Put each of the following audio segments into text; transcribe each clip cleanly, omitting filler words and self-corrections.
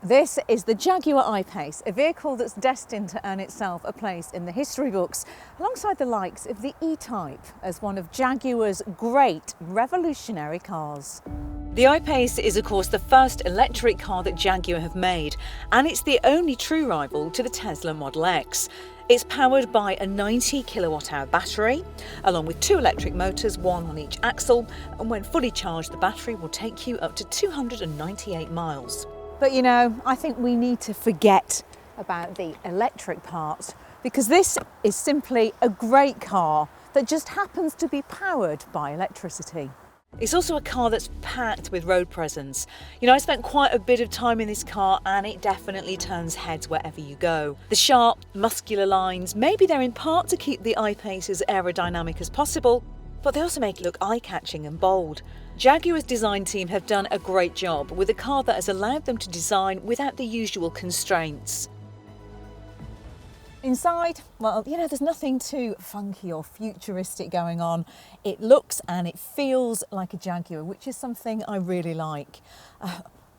This is the Jaguar I-Pace, a vehicle that's destined to earn itself a place in the history books, alongside the likes of the E-Type as one of Jaguar's great revolutionary cars. The I-Pace is of course the first electric car that Jaguar have made, and it's the only true rival to the Tesla Model X. It's powered by a 90 kilowatt-hour battery, along with 2 electric motors, one on each axle, and when fully charged the battery will take you up to 298 miles. But you know, I think we need to forget about the electric part, because this is simply a great car that just happens to be powered by electricity. It's also a car that's packed with road presence. You know, I spent quite a bit of time in this car and it definitely turns heads wherever you go. The sharp, muscular lines, maybe they're in part to keep the I-Pace as aerodynamic as possible, but they also make it look eye-catching and bold. Jaguar's design team have done a great job with a car that has allowed them to design without the usual constraints. Inside, well, you know, there's nothing too funky or futuristic going on. It looks and it feels like a Jaguar, which is something I really like.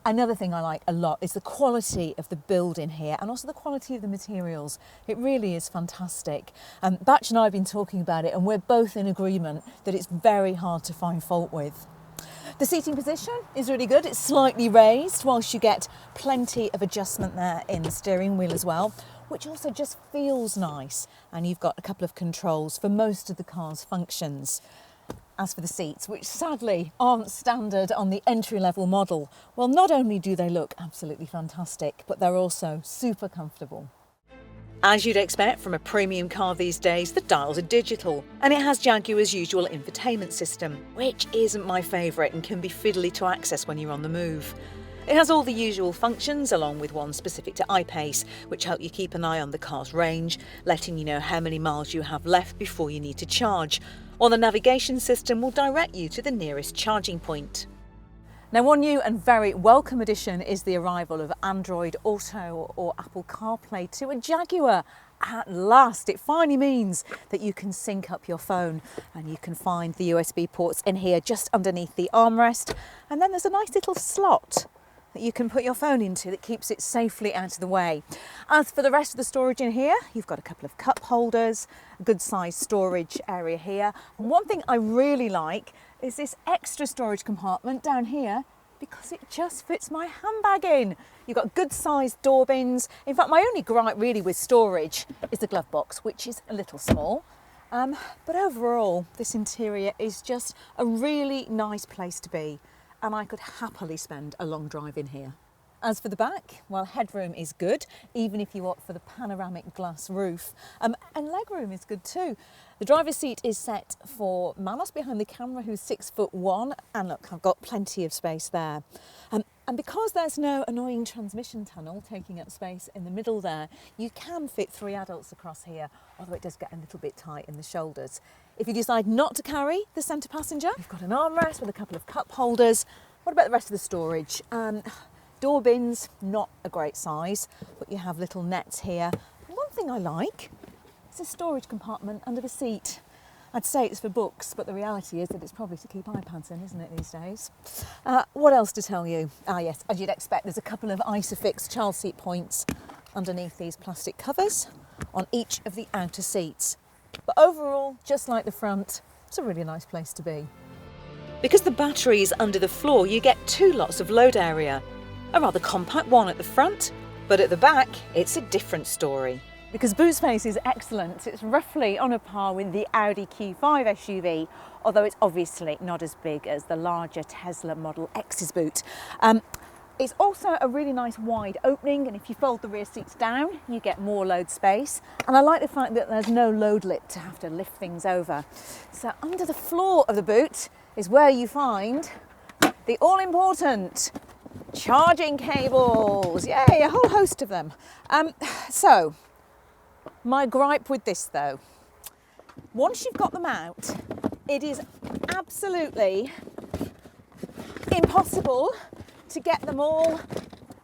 Another thing I like a lot is the quality of the build in here and also the quality of the materials. It really is fantastic. Batch and I have been talking about it and we're both in agreement that it's very hard to find fault with. The seating position is really good. It's slightly raised, whilst you get plenty of adjustment there in the steering wheel as well, which also just feels nice. And you've got a couple of controls for most of the car's functions. As for the seats, which sadly aren't standard on the entry-level model, well, not only do they look absolutely fantastic, but they're also super comfortable. As you'd expect from a premium car these days, the dials are digital, and it has Jaguar's usual infotainment system, which isn't my favourite and can be fiddly to access when you're on the move. It has all the usual functions, along with one specific to I-Pace, which help you keep an eye on the car's range, letting you know how many miles you have left before you need to charge, while the navigation system will direct you to the nearest charging point. Now, one new and very welcome addition is the arrival of Android Auto or Apple CarPlay to a Jaguar. At last, it finally means that you can sync up your phone, and you can find the USB ports in here just underneath the armrest, and then there's a nice little slot that you can put your phone into that keeps it safely out of the way. As for the rest of the storage in here, you've got a couple of cup holders, a good sized storage area here. And one thing I really like is this extra storage compartment down here, because it just fits my handbag in. You've got good sized door bins. In fact, my only gripe really with storage is the glove box, which is a little small. But overall, this interior is just a really nice place to be, and I could happily spend a long drive in here. As for the back, well, headroom is good, even if you opt for the panoramic glass roof. And legroom is good too. The driver's seat is set for Manos behind the camera, who's 6'1", and look, I've got plenty of space there. And because there's no annoying transmission tunnel taking up space in the middle there, you can fit 3 adults across here, although it does get a little bit tight in the shoulders. If you decide not to carry the centre passenger, you've got an armrest with a couple of cup holders. What about the rest of the storage? Door bins, not a great size, but you have little nets here. One thing I like is a storage compartment under the seat. I'd say it's for books, but the reality is that it's probably to keep iPads in, isn't it, these days? What else to tell you? Yes, as you'd expect, there's a couple of Isofix child seat points underneath these plastic covers on each of the outer seats. But overall, just like the front, it's a really nice place to be. Because the battery is under the floor, you get 2 lots of load area. A rather compact one at the front, but at the back, it's a different story. Because boot space is excellent. It's roughly on a par with the Audi Q5 SUV, although it's obviously not as big as the larger Tesla Model X's boot. It's also a really nice wide opening, and if you fold the rear seats down, you get more load space. And I like the fact that there's no load lip to have to lift things over. So under the floor of the boot is where you find the all-important charging cables. Yay, a whole host of them. So my gripe with this though, once you've got them out, it is absolutely impossible to get them all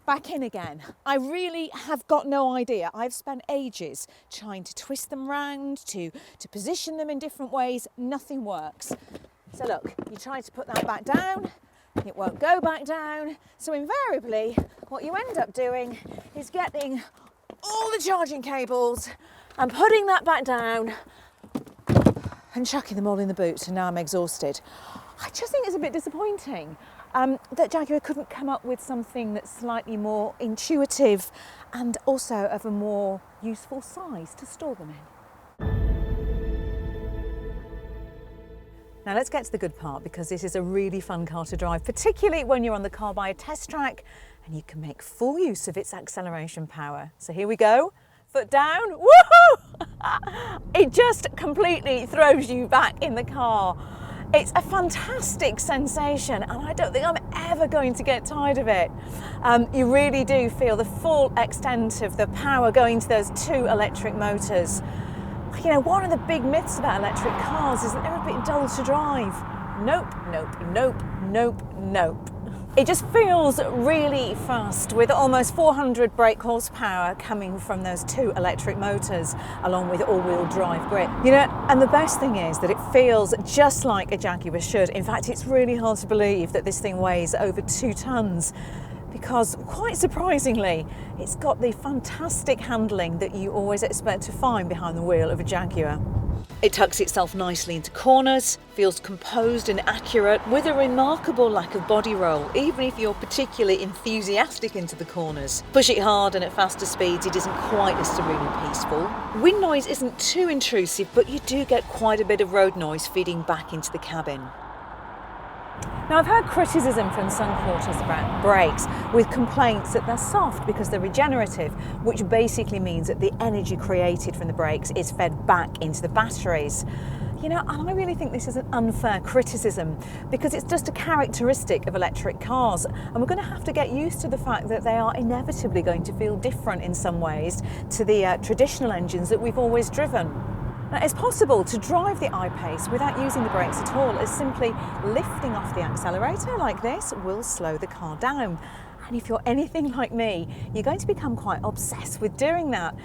back in again. I really have got no idea. I've spent ages trying to twist them round, to position them in different ways. Nothing works. So look, you try to put that back down, it won't go back down. So invariably, what you end up doing is getting all the charging cables and putting that back down and chucking them all in the boot, and now I'm exhausted. I just think it's a bit disappointing that Jaguar couldn't come up with something that's slightly more intuitive and also of a more useful size to store them in. Now let's get to the good part, because this is a really fun car to drive, particularly when you're on the Carbuyer test track and you can make full use of its acceleration power. So here we go. Foot down, woohoo! It just completely throws you back in the car. It's a fantastic sensation, and I don't think I'm ever going to get tired of it. You really do feel the full extent of the power going to those two electric motors. You know, one of the big myths about electric cars is that they're a bit dull to drive. Nope, nope, nope, nope, nope. It just feels really fast, with almost 400 brake horsepower coming from those two electric motors, along with all-wheel drive grip. You know, and the best thing is that it feels just like a Jaguar should. In fact, it's really hard to believe that this thing weighs over 2 tons, because quite surprisingly, it's got the fantastic handling that you always expect to find behind the wheel of a Jaguar. It tucks itself nicely into corners, feels composed and accurate, with a remarkable lack of body roll, even if you're particularly enthusiastic into the corners. Push it hard and at faster speeds, it isn't quite as serene and peaceful. Wind noise isn't too intrusive, but you do get quite a bit of road noise feeding back into the cabin. Now, I've heard criticism from some quarters about brakes, with complaints that they're soft because they're regenerative, which basically means that the energy created from the brakes is fed back into the batteries. You know, and I really think this is an unfair criticism, because it's just a characteristic of electric cars, and we're going to have to get used to the fact that they are inevitably going to feel different in some ways to the traditional engines that we've always driven. Now, it's possible to drive the I-Pace without using the brakes at all, as simply lifting off the accelerator like this will slow the car down. And if you're anything like me, you're going to become quite obsessed with doing that.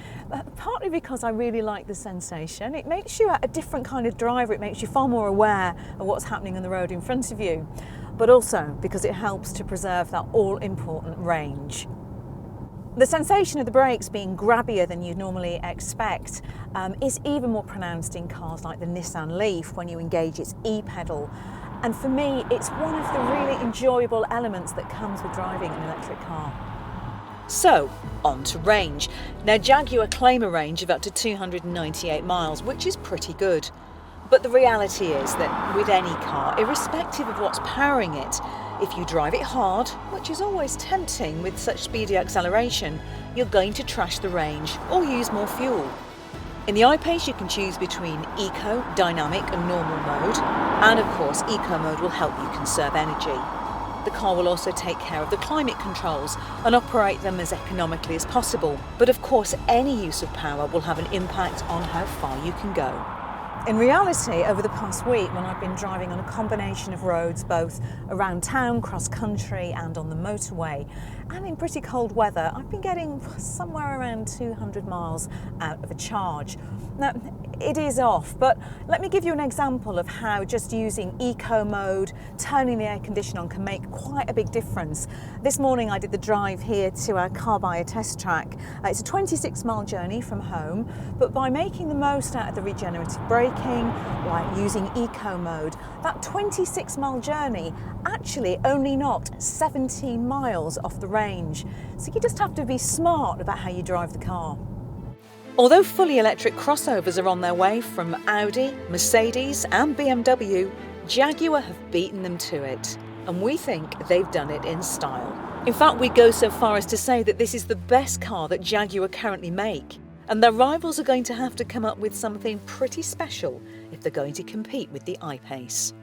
Partly because I really like the sensation. It makes you a different kind of driver. It makes you far more aware of what's happening on the road in front of you. But also because it helps to preserve that all-important range. The sensation of the brakes being grabbier than you'd normally expect is even more pronounced in cars like the Nissan Leaf when you engage its e-pedal. And for me, it's one of the really enjoyable elements that comes with driving an electric car. So, on to range. Now, Jaguar claim a range of up to 298 miles, which is pretty good. But the reality is that with any car, irrespective of what's powering it, if you drive it hard, which is always tempting with such speedy acceleration, you're going to trash the range or use more fuel. In the I-Pace, you can choose between Eco, Dynamic and Normal mode, and of course Eco mode will help you conserve energy. The car will also take care of the climate controls and operate them as economically as possible, but of course any use of power will have an impact on how far you can go. In reality, over the past week, when I've been driving on a combination of roads, both around town, cross country and on the motorway, and in pretty cold weather, I've been getting somewhere around 200 miles out of a charge. Now, it is off, but let me give you an example of how just using eco mode, turning the air conditioner on, can make quite a big difference. This morning I did the drive here to our Carbuyer test track. It's a 26-mile journey from home, but by making the most out of the regenerative braking, like using eco mode, that 26-mile journey actually only knocked 17 miles off the range. So you just have to be smart about how you drive the car. Although fully electric crossovers are on their way from Audi, Mercedes and BMW, Jaguar have beaten them to it. And we think they've done it in style. In fact, we go so far as to say that this is the best car that Jaguar currently make. And their rivals are going to have to come up with something pretty special if they're going to compete with the I-Pace.